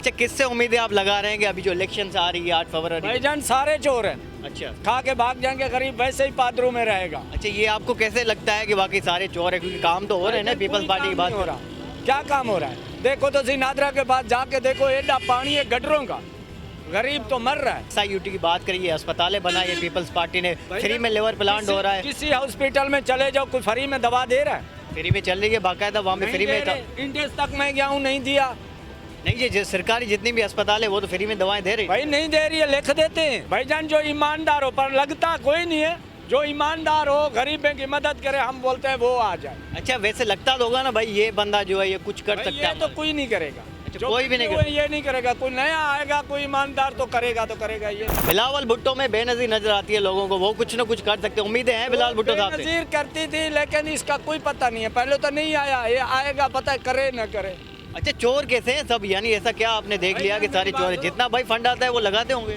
अच्छा, किससे उम्मीदें आप लगा रहे हैं कि अभी जो इलेक्शन आ रही है 8 फरवरी? भाईजान सारे चोर हैं, अच्छा खा के भाग जाएंगे, गरीब वैसे ही पादरों में रहेगा। अच्छा, ये आपको कैसे लगता है कि वाकई सारे चोर है? क्योंकि काम तो हो रहे हैं ना पीपल्स पार्टी की बात हो रहा। क्या काम हो रहा है? देखो तो सी नादरा के पास जाके देखो, एडा पानी है गटरों का, गरीब तो मर रहा है। SIUT की बात करिए, अस्पतालें बनाई है पीपल्स पार्टी ने, फ्री में लिवर प्लांट हो रहा है, किसी हॉस्पिटल में चले जाओ, कोई फ्री में दवा दे रहा है? फ्री में चल रही है बाकायदा, वहाँ पे फ्री में था। इंडेक्स तक मैं गया हूँ, नहीं दिया। नहीं जी, सरकारी जितनी भी अस्पताल है वो तो फ्री में दवाएं दे रही है। भाई नहीं दे रही है, लिख देते हैं। भाईजान जो ईमानदार हो, पर लगता कोई नहीं है, जो ईमानदार हो, गरीबों की मदद करे, हम बोलते हैं वो आ जाए। अच्छा, वैसे लगता तो होगा ना भाई, ये बंदा जो है ये कुछ कर भाई सकता है? ये तो कोई नहीं करेगा। अच्छा, जो कोई भी नहीं कोई ये नहीं करेगा, कोई नया आएगा, कोई ईमानदार तो करेगा ये। बिलावल भुट्टो में बेनजीर नजर आती है लोगों को, वो कुछ ना कुछ कर सकते हैं, उम्मीदें हैं बिलावल भुट्टो साहब से? बेनजीर करती थी, लेकिन इसका कोई पता नहीं है, पहले तो नहीं आया, ये आएगा, पता है करे न करे। अच्छा, चोर कैसे हैं सब? यानी ऐसा क्या आपने देख लिया कि सारे चोर हैं? जितना भाई फंड आता है वो लगाते होंगे?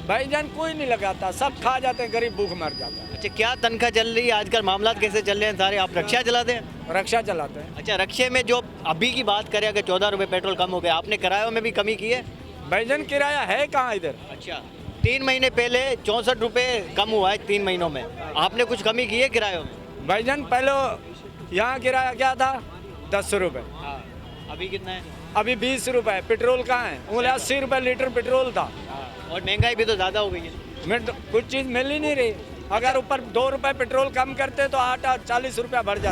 भाईजान कोई नहीं लगाता, सब खा जाते हैं, गरीब भूख मर जाता है। अच्छा, क्या तनख्वाह चल रही है आजकल? मामला कैसे चल रहे हैं सारे? आप रक्षा चलाते हैं? रक्षा चलाते हैं। अच्छा, रक्षे में जो अभी की बात करें, अगर 14 रुपये पेट्रोल कम हो गया, आपने किरायों में भी कमी की है? भाईजान किराया है कहाँ इधर? अच्छा, 3 महीने पहले 64 रुपये कम हुआ है 3 महीनों में, आपने कुछ कमी की है किरायों में? भाईजान पहले यहाँ किराया क्या था? 10 रुपये, हाँ, अभी कितना है? अभी 20 रुपये। पेट्रोल कहाँ है? बोले 80 रुपये लीटर पेट्रोल था। और महंगाई भी तो ज़्यादा हो गई है। कुछ चीज़ मिल ही नहीं रही। अगर ऊपर 2 रुपये पेट्रोल कम करते तो आटा 40 रुपया बढ़ जाता।